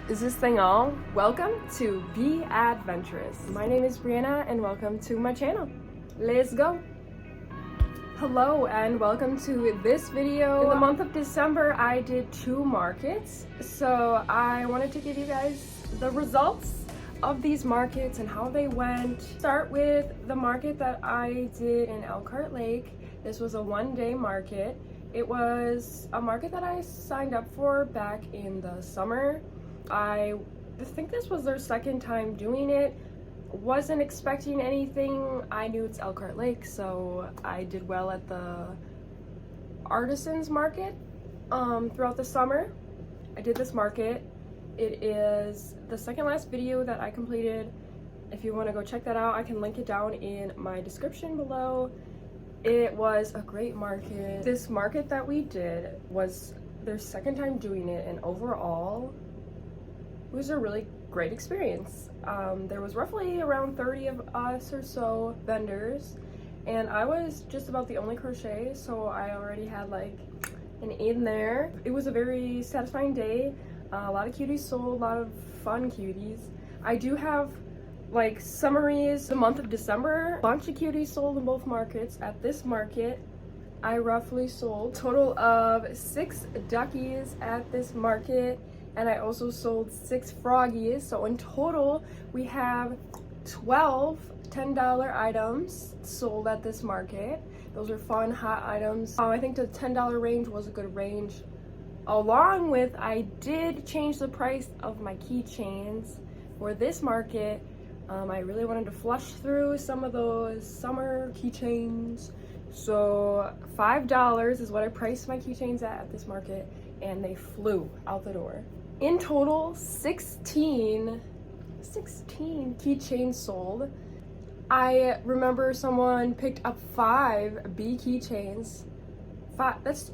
Is this thing on? Welcome to Be Adventurous. My name is Brianna and welcome to my channel. Let's go! Hello and welcome to this video. In the month of December, I did 2 markets. So I wanted to give you guys the results of these markets and how they went. Start with the market that I did in Elkhart Lake. This was a 1-day market. It was a market that I signed up for back in the summer. I think this was their second time doing it. Wasn't expecting anything. I knew it's Elkhart Lake, so I did well at the artisans market throughout the summer. I did this market. It is the second last video that I completed. If you want to go check that out, I can link it down in my description below. It was a great market. This market that we did was their second time doing it, and overall it was a really great experience. There was roughly around 30 of us or so vendors, and I was just about the only crochet, so I already had like an in there. It was a very satisfying day. A lot of cuties sold, a lot of fun cuties. I do have like summaries. The month of December, a bunch of cuties sold in both markets. At this market, I roughly sold a total of 6 duckies at this market, and I also sold 6 froggies. So in total, we have 12 $10 items sold at this market. Those are fun, hot items. I think the $10 range was a good range. Along with, I did change the price of my keychains for this market. I really wanted to flush through some of those summer keychains. So $5 is what I priced my keychains at this market, and they flew out the door. In total, 16 keychains sold. I remember someone picked up 5 B keychains. That's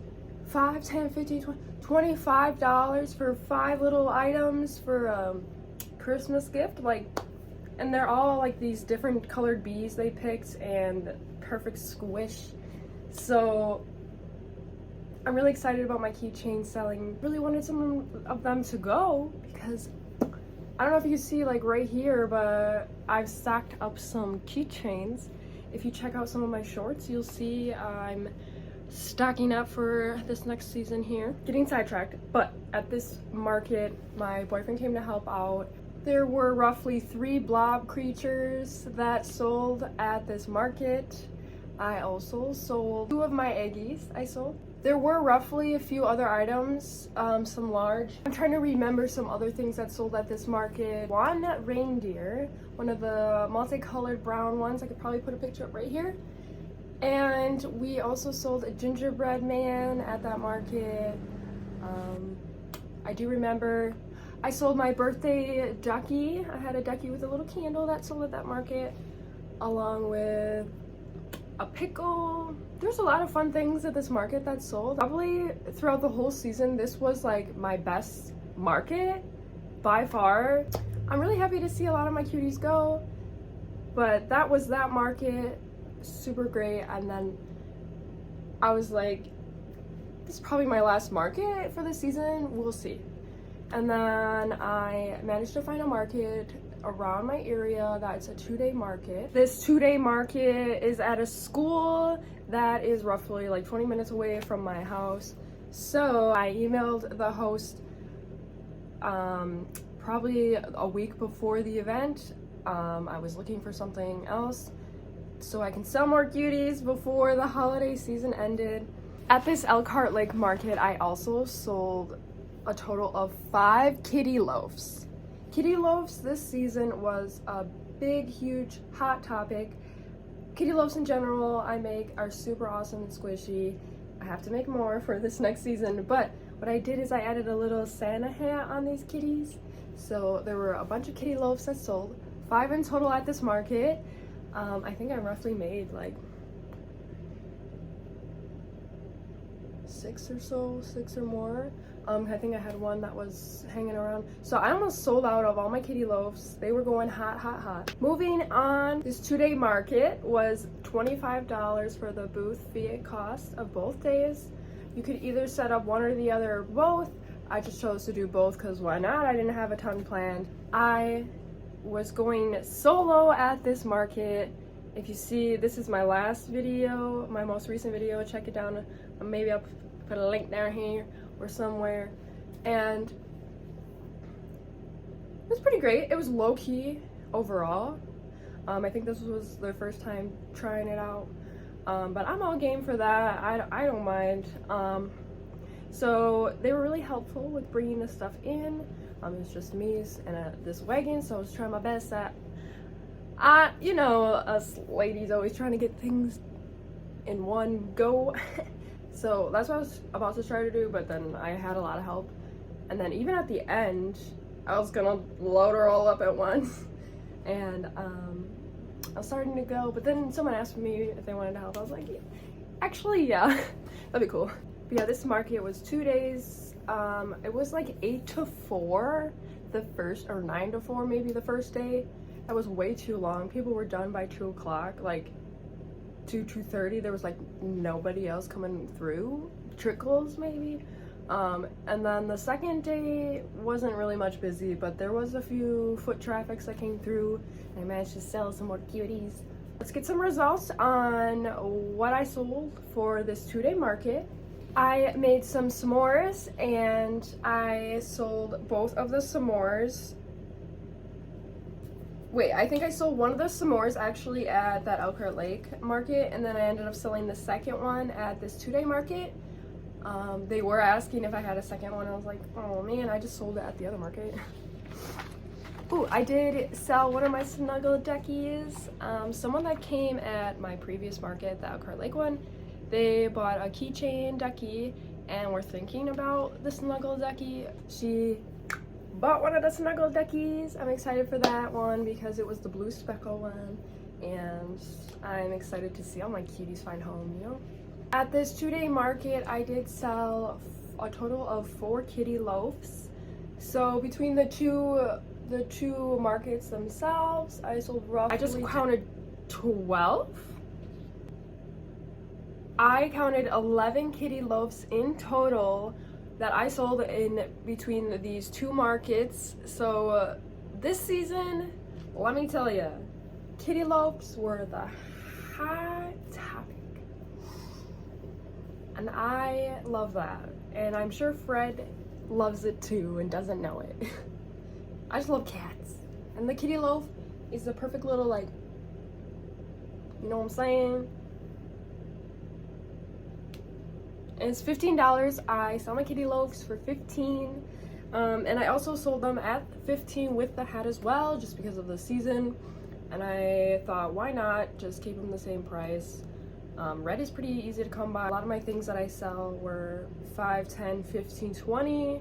$5, $10, $15, $20, $25 for 5 little items for a Christmas gift. And they're all like these different colored bees they picked and perfect squish. So I'm really excited about my keychain selling. Really wanted some of them to go because I don't know if you can see like right here, but I've stacked up some keychains. If you check out some of my shorts, you'll see I'm stacking up for this next season here. Getting sidetracked, but at this market, my boyfriend came to help out. There were roughly 3 blob creatures that sold at this market. I also sold 2 of my eggies I sold. There were roughly a few other items, some large. I'm trying to remember some other things that sold at this market. One reindeer, one of the multicolored brown ones. I could probably put a picture up right here. And we also sold a gingerbread man at that market. I do remember I sold my birthday ducky. I had a ducky with a little candle that sold at that market, along with a pickle. There's a lot of fun things at this market that sold. Probably throughout the whole season, this was like my best market by far. I'm really happy to see a lot of my cuties go, but that was that market. Super great. And then I was like, this is probably my last market for the season. We'll see. And then I managed to find a market around my area that's a 2-day market. This 2-day market is at a school that is roughly like 20 minutes away from my house. So I emailed the host probably a week before the event. I was looking for something else so I can sell more cuties before the holiday season ended. At this Elkhart Lake market, I also sold a total of 5 kitty loaves. Kitty loaves this season was a big, huge, hot topic. Kitty loaves in general I make are super awesome and squishy. I have to make more for this next season, but what I did is I added a little Santa hat on these kitties. So there were a bunch of kitty loaves that sold, 5 in total at this market. I think I roughly made like 6 or more. I think I had one that was hanging around. So I almost sold out of all my kitty loaves. They were going hot, hot, hot. Moving on, this 2-day market was $25 for the booth fee cost of both days. You could either set up one or the other or both. I just chose to do both because why not? I didn't have a ton planned. I was going solo at this market. If you see, this is my last video, my most recent video. Check it down. Maybe I'll put a link down here or somewhere. And it was pretty great. It was low-key overall. I think this was their first time trying it out. But I'm all game for that. I don't mind. So they were really helpful with bringing the stuff in. It's just me and this wagon, so I was trying my best at, you know, us ladies always trying to get things in one go. So that's what I was about to try to do, but then I had a lot of help. And then even at the end, I was gonna load her all up at once. And I was starting to go, but then someone asked me if they wanted to help. I was like, yeah, actually, yeah, that'd be cool. But yeah, this market was 2 days. It was like 8 to 4 the first, or 9 to 4 maybe the first day. That was way too long. People were done by 2 o'clock, like 2:30. There was like nobody else coming through, trickles maybe. And then the second day wasn't really much busy, but there was a few foot traffics that came through, and I managed to sell some more cuties. Let's get some results on what I sold for this 2-day market. I made some s'mores, and I sold both of the s'mores. Wait, I think I sold one of the s'mores actually at that Elkhart Lake market, and then I ended up selling the second one at this 2-day market. They were asking if I had a second one. I was like, oh man, I just sold it at the other market. Ooh, I did sell one of my snuggle duckies. Someone that came at my previous market, the Elkhart Lake one, they bought a keychain ducky and were thinking about the snuggle ducky. She bought one of the snuggle duckies. I'm excited for that one because it was the blue speckle one, and I'm excited to see all my cuties find home, you know? At this 2-day market, I did sell a total of 4 kitty loaves. So between the two markets themselves, I sold roughly, I just counted 12. I counted 11 kitty loaves in total that I sold in between these 2 markets. So this season, let me tell you, kitty loaves were the hot topic. And I love that. And I'm sure Fred loves it too and doesn't know it. I just love cats. And the kitty loaf is the perfect little, like, you know what I'm saying? And it's $15. I sell my kitty loaves for $15. And I also sold them at $15 with the hat as well, just because of the season. And I thought, why not just keep them the same price? Red is pretty easy to come by. A lot of my things that I sell were $5, $10, $15, $20.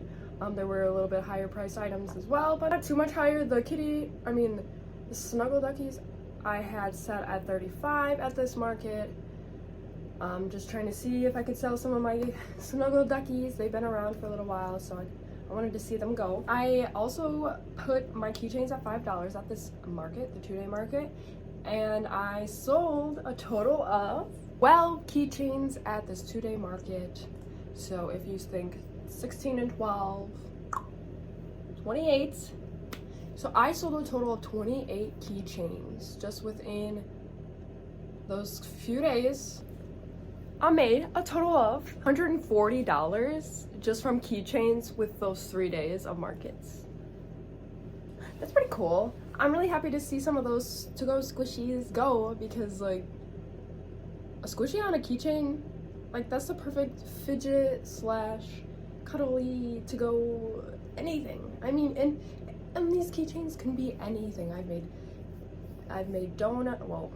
There were a little bit higher priced items as well, but not too much higher. The snuggle duckies I had set at $35 at this market. Just trying to see if I could sell some of my snuggle duckies. They've been around for a little while, so I wanted to see them go. I also put my keychains at $5 at this market, the 2-day market, and I sold a total of 12 keychains at this 2-day market. So if you think 16 and 12, 28. So I sold a total of 28 keychains just within those few days. I made a total of $140 just from keychains with those 3 days of markets. That's pretty cool. I'm really happy to see some of those to-go squishies go, because like a squishy on a keychain, like that's the perfect fidget / cuddly to-go anything. I mean, and these keychains can be anything. I've made donut, well,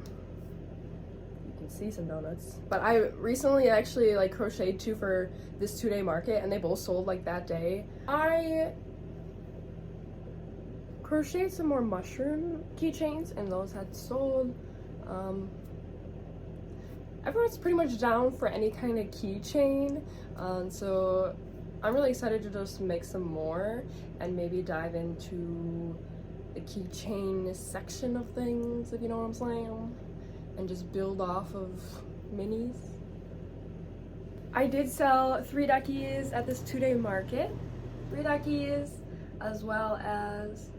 you can see some donuts, but I recently actually like crocheted 2 for this 2-day market, and they both sold like that day. I crocheted some more mushroom keychains, and those had sold. Everyone's pretty much down for any kind of keychain, so I'm really excited to just make some more and maybe dive into the keychain section of things, if you know what I'm saying, and just build off of minis. I did sell 3 duckies at this 2-day market. 3 duckies, as well as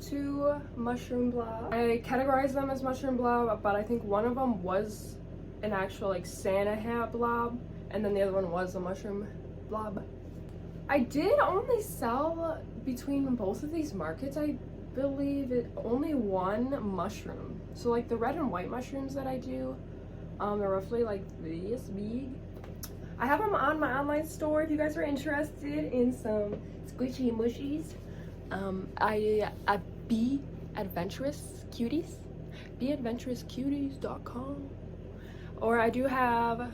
2 mushroom blobs. I categorize them as mushroom blob, but I think one of them was an actual like Santa hat blob, and then the other one was a mushroom blob. I did only sell between both of these markets, I believe, only 1 mushroom. So like the red and white mushrooms that I do, they're roughly like this big. I have them on my online store if you guys are interested in some squishy mushies. At Be Adventurous Cuties, beadventurouscuties.com. Or I do have,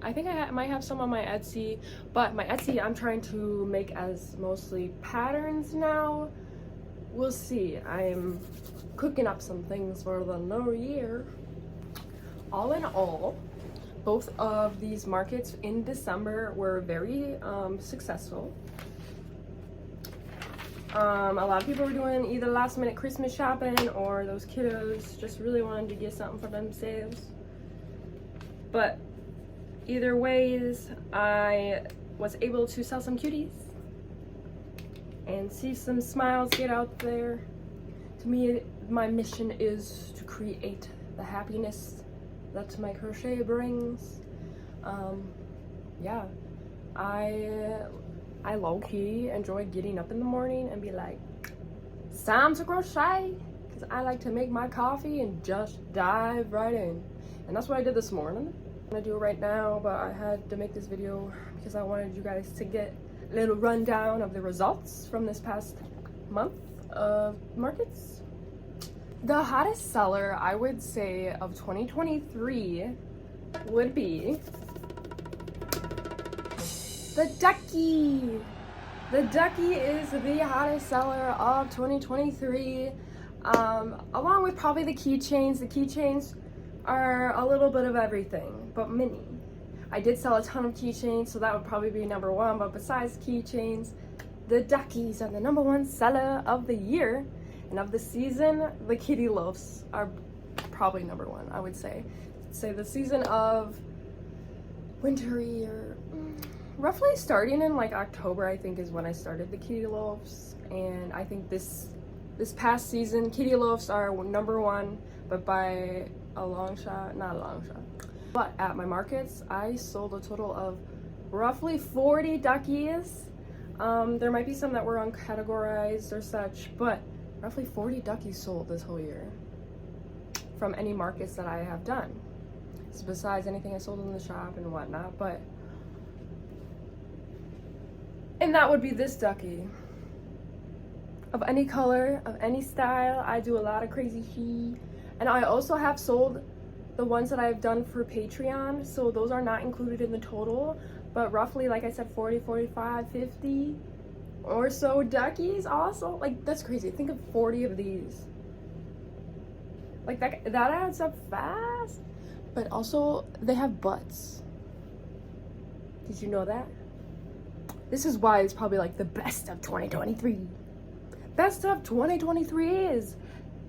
I think I might have some on my Etsy, but my Etsy I'm trying to make as mostly patterns now. We'll see. I'm cooking up some things for the new year. All in all, both of these markets in December were very successful. A lot of people were doing either last minute Christmas shopping, or those kiddos just really wanted to get something for themselves. But either ways, I was able to sell some cuties and see some smiles get out there. To me, my mission is to create the happiness that my crochet brings. Yeah, I low-key enjoy getting up in the morning and be like, it's time to crochet, because I like to make my coffee and just dive right in. And that's what I did this morning. I'm gonna do it right now, but I had to make this video because I wanted you guys to get a little rundown of the results from this past month of markets. The hottest seller, I would say, of 2023 would be the ducky. The ducky is the hottest seller of 2023, along with probably the keychains. The keychains are a little bit of everything, but mini. I did sell a ton of keychains, so that would probably be number 1, but besides keychains, the duckies are the number 1 seller of the year. And of the season, the kitty loaves are probably number 1, I would say. Say the season of wintry, or roughly starting in like October, I think, is when I started the kitty loaves. And I think this past season, kitty loaves are number 1, but by a long shot, not a long shot. But at my markets, I sold a total of roughly 40 duckies. There might be some that were uncategorized or such, but roughly 40 duckies sold this whole year from any markets that I have done. So besides anything I sold in the shop and whatnot, and that would be this ducky. Of any color, of any style, I do a lot of crazy shit. And I also have sold the ones that I've done for Patreon, so those are not included in the total, but roughly, like I said, 40, 45, 50 or so duckies also. Like, that's crazy. Think of 40 of these. Like, that adds up fast. But also, they have butts. Did you know that? This is why it's probably like the best of 2023. Best of 2023 is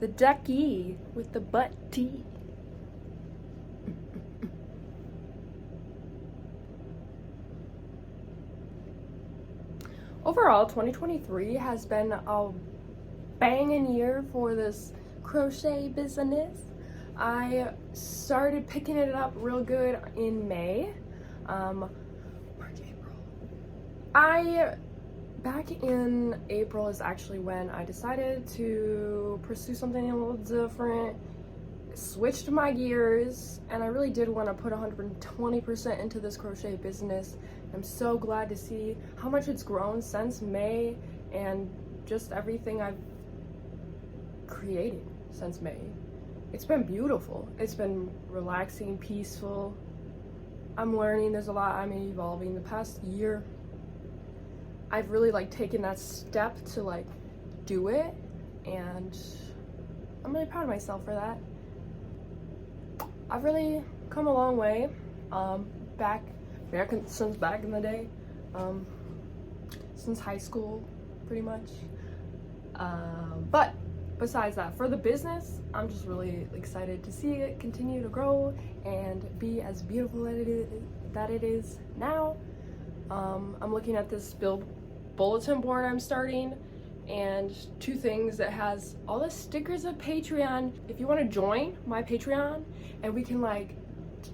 the ducky with the butt tee. Overall, 2023 has been a banging year for this crochet business. I started picking it up real good in May. March, April. Back in April is actually when I decided to pursue something a little different, switched my gears, and I really did want to put 120% into this crochet business. I'm so glad to see how much it's grown since May, and just everything I've created since May. It's been beautiful. It's been relaxing, peaceful. I'm learning. There's a lot I'm evolving. The past year, I've really taken that step to do it, and I'm really proud of myself for that. I've really come a long way since back in the day, since high school, pretty much. But besides that, for the business, I'm just really excited to see it continue to grow and be as beautiful as that it is now. I'm looking at this bulletin board I'm starting, and 2 things that has all the stickers of Patreon. If you want to join my Patreon and we can like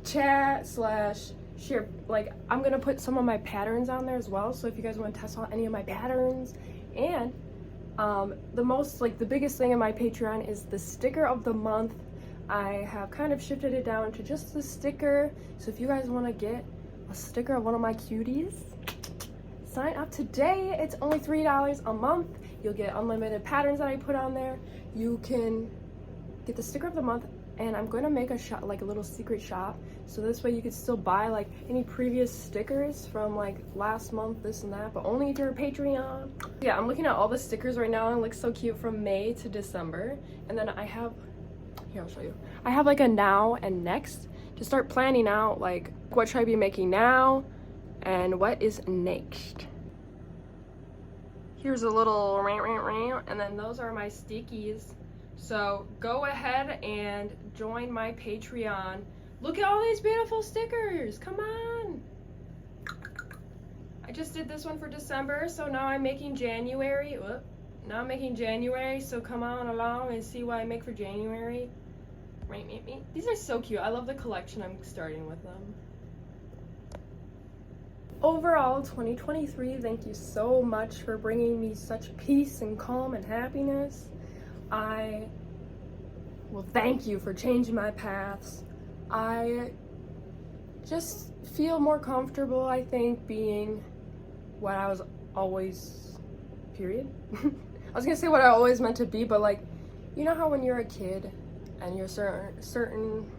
chat / share, like I'm gonna put some of my patterns on there as well, so if you guys want to test out any of my patterns. And the biggest thing in my Patreon is the sticker of the month. I have kind of shifted it down to just the sticker, so if you guys want to get a sticker of one of my cuties, sign up today. It's only $3 a month. You'll get unlimited patterns that I put on there. You can get the sticker of the month, and I'm going to make a shop, like a little secret shop, so this way you could still buy like any previous stickers from like last month, this and that, but only if you're a Patreon. Yeah, I'm looking at all the stickers right now, and it looks so cute from May to December. And then I have, here, I'll show you. I have like a now and next to start planning out like what should I be making now and what is next. Here's a little and then those are my stickies. So go ahead and join my Patreon. Look at all these beautiful stickers. Come on. I just did this one for December, so now I'm making January. Now I'm making January, so come on along and see what I make for January. These are so cute. I love the collection I'm starting with them. Overall, 2023, thank you so much for bringing me such peace and calm and happiness. Well, thank you for changing my paths. I just feel more comfortable, I think, being what I was always, period. I was gonna say what I always meant to be, but like, you know how when you're a kid and you're certain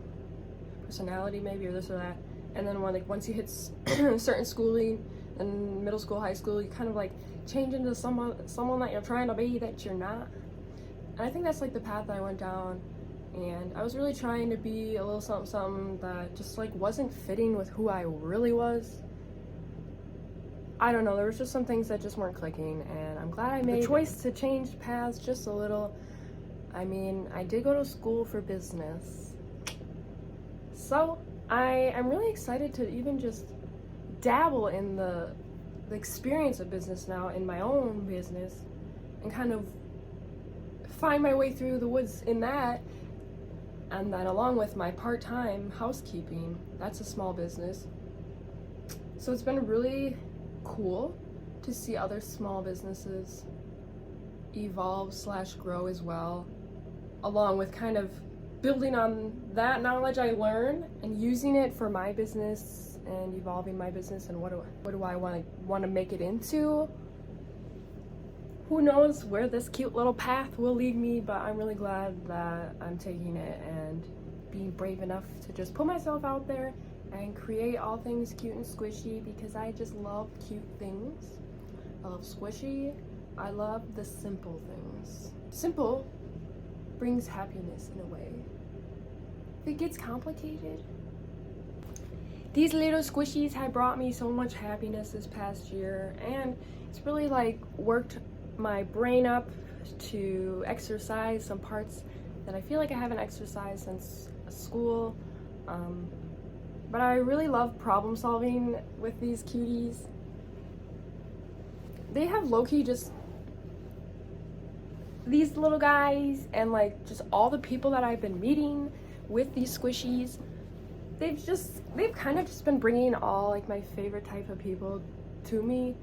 personality maybe, or this or that, and then when, like, once you hit certain schooling, and middle school, high school, you kind of like change into someone that you're trying to be that you're not. And I think that's like the path that I went down, and I was really trying to be a little something that just like wasn't fitting with who I really was. I don't know, there was just some things that just weren't clicking, and I'm glad I made the choice to change paths just a little. I mean, I did go to school for business, so I am really excited to even just dabble in the experience of business now in my own business, and kind of find my way through the woods in that. And then along with my part-time housekeeping, that's a small business. So it's been really cool to see other small businesses evolve / grow as well, along with kind of building on that knowledge I learned and using it for my business and evolving my business. And what do I want to make it into? Who knows where this cute little path will lead me, but I'm really glad that I'm taking it and being brave enough to just put myself out there and create all things cute and squishy, because I just love cute things. I love squishy. I love the simple things. Simple brings happiness in a way. If it gets complicated, these little squishies have brought me so much happiness this past year, and it's really like worked my brain up to exercise some parts that I feel like I haven't exercised since school. But I really love problem solving with these cuties. They have low-key just these little guys, and like just all the people that I've been meeting with these squishies, they've kind of just been bringing all like my favorite type of people to me.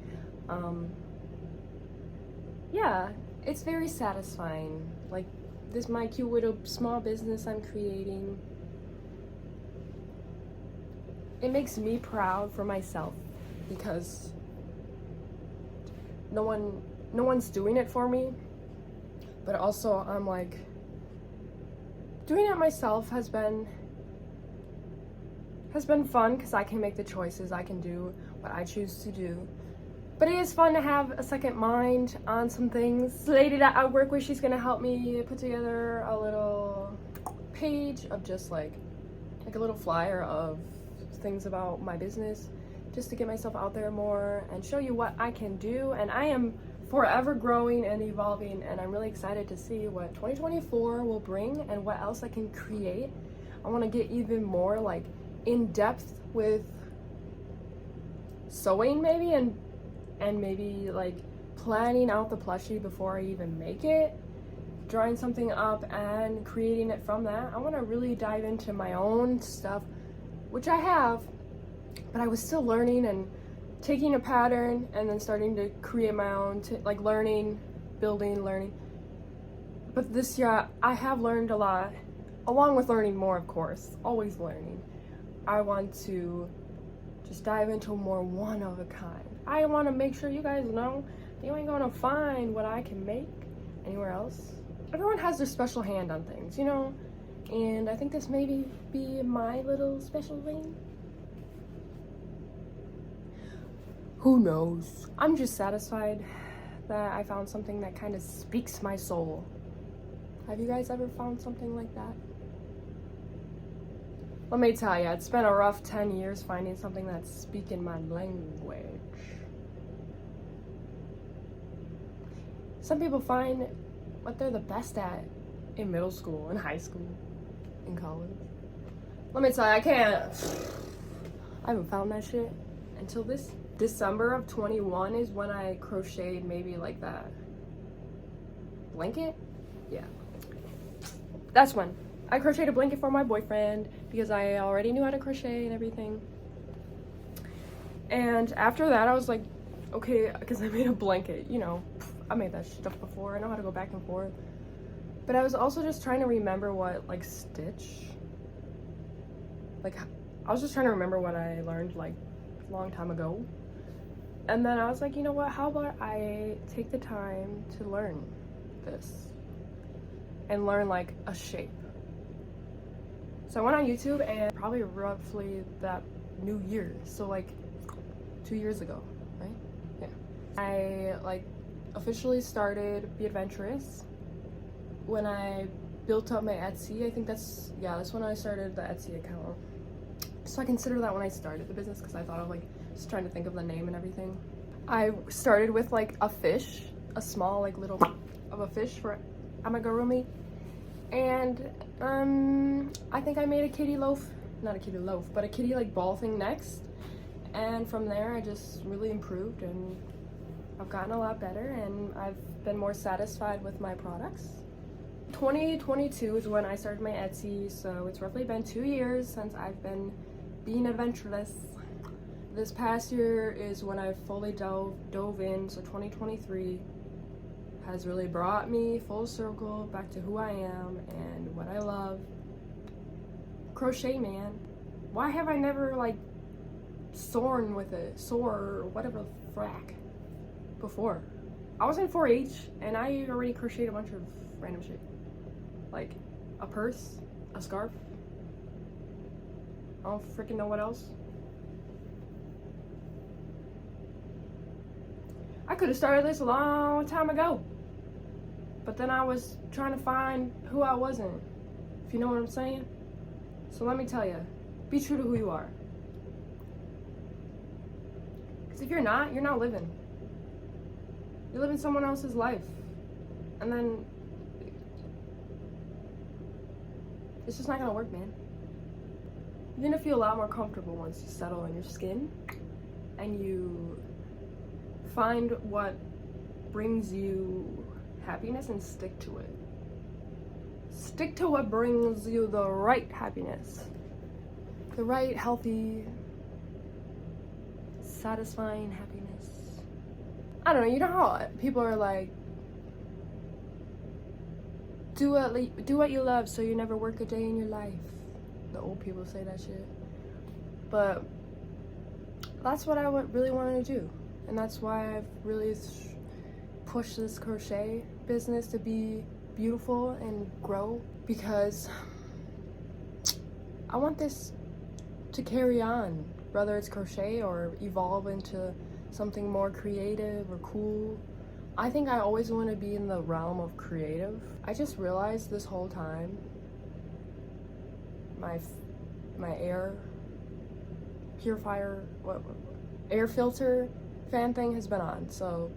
Yeah, it's very satisfying. Like this, my cute little small business I'm creating. It makes me proud for myself, because no one's doing it for me, but also I'm like, doing it myself has been fun, because I can make the choices, I can do what I choose to do. But it is fun to have a second mind on some things. The lady that I work with, she's gonna help me put together a little page of just like a little flyer of things about my business, just to get myself out there more and show you what I can do. And I am forever growing and evolving, and I'm really excited to see what 2024 will bring and what else I can create. I want to get even more like in depth with sewing maybe, and and maybe like planning out the plushie before I even make it, drawing something up and creating it from that. I want to really dive into my own stuff, which I have, but I was still learning and taking a pattern and then starting to create my own, like learning, building, learning. But this year I have learned a lot, along with learning more, of course, always learning. I want to just dive into more one of a kind. I want to make sure you guys know you ain't gonna find what I can make anywhere else. Everyone has their special hand on things, you know, and I think this maybe be my little special thing. Who knows? I'm just satisfied that I found something that kind of speaks my soul. Have you guys ever found something like that? Let me tell you, it's been a rough 10 years finding something that's speaking my language. Some people find what they're the best at in middle school, in high school, in college. Let me tell you, I haven't found that shit until this December of 21 is when I crocheted maybe like that blanket. Yeah, that's when I crocheted a blanket for my boyfriend because I already knew how to crochet and everything. And after that I was like, okay, because I made a blanket, you know, I made that stuff before, I know how to go back and forth. But I was also just trying to remember what, like, stitch, like, I was just trying to remember what I learned, like, a long time ago. And then I was like, you know what, how about I take the time to learn this and learn, like, a shape. So I went on YouTube, and probably roughly that new year, so like 2 years ago, right? Yeah. I, like, officially started Be Adventurous when I built up my Etsy. I think that's when I started the Etsy account. So I consider that when I started the business, because I thought of, like, just trying to think of the name and everything. I started with like a fish, a small like little of a fish for amigurumi, and I think I made a kitty loaf, not a kitty loaf, but a kitty like ball thing next. And from there I just really improved, and I've gotten a lot better, and I've been more satisfied with my products. 2022 is when I started my Etsy, so it's roughly been 2 years since I've been being adventurous. This past year is when I fully dove in, so 2023 has really brought me full circle back to who I am and what I love. Crochet, man. Why have I never like soared with it, or whatever frack before? I was in 4-H and I already crocheted a bunch of random shit. Like a purse, a scarf. I don't freaking know what else. I could have started this a long time ago, but then I was trying to find who I wasn't, if you know what I'm saying. So let me tell you, be true to who you are. Because if you're not living. You're living someone else's life. And then it's just not gonna work, man. You're gonna feel a lot more comfortable once you settle in your skin and you find what brings you happiness and stick to it. Stick to what brings you the right happiness. The right, healthy, satisfying happiness. I don't know, you know how people are like, do what you love so you never work a day in your life. The old people say that shit. But that's what I really wanted to do. And that's why I've really pushed this crochet business to be beautiful and grow, because I want this to carry on, whether it's crochet or evolve into something more creative or cool. I think I always want to be in the realm of creative. I just realized this whole time my air purifier, air filter fan thing has been on, so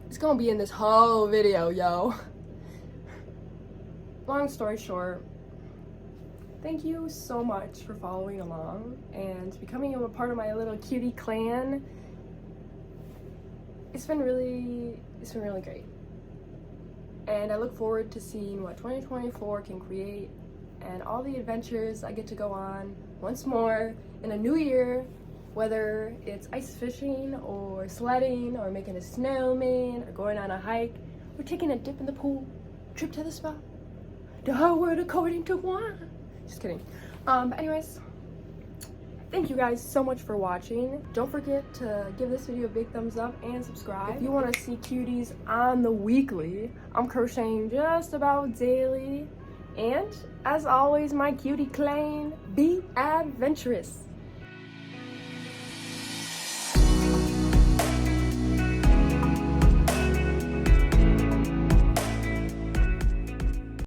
it's gonna be in this whole video, yo. Long story short, thank you so much for following along and becoming a part of my little cutie clan. it's been really great. And I look forward to seeing what 2024 can create and all the adventures I get to go on once more in a new year, whether it's ice fishing or sledding or making a snowman or going on a hike or taking a dip in the pool, trip to the spa, the whole world according to one. Just kidding. But anyways, thank you guys so much for watching. Don't forget to give this video a big thumbs up and subscribe. If you want to see Cuties on the weekly, I'm crocheting just about daily. And as always, my cutie clan, be adventurous.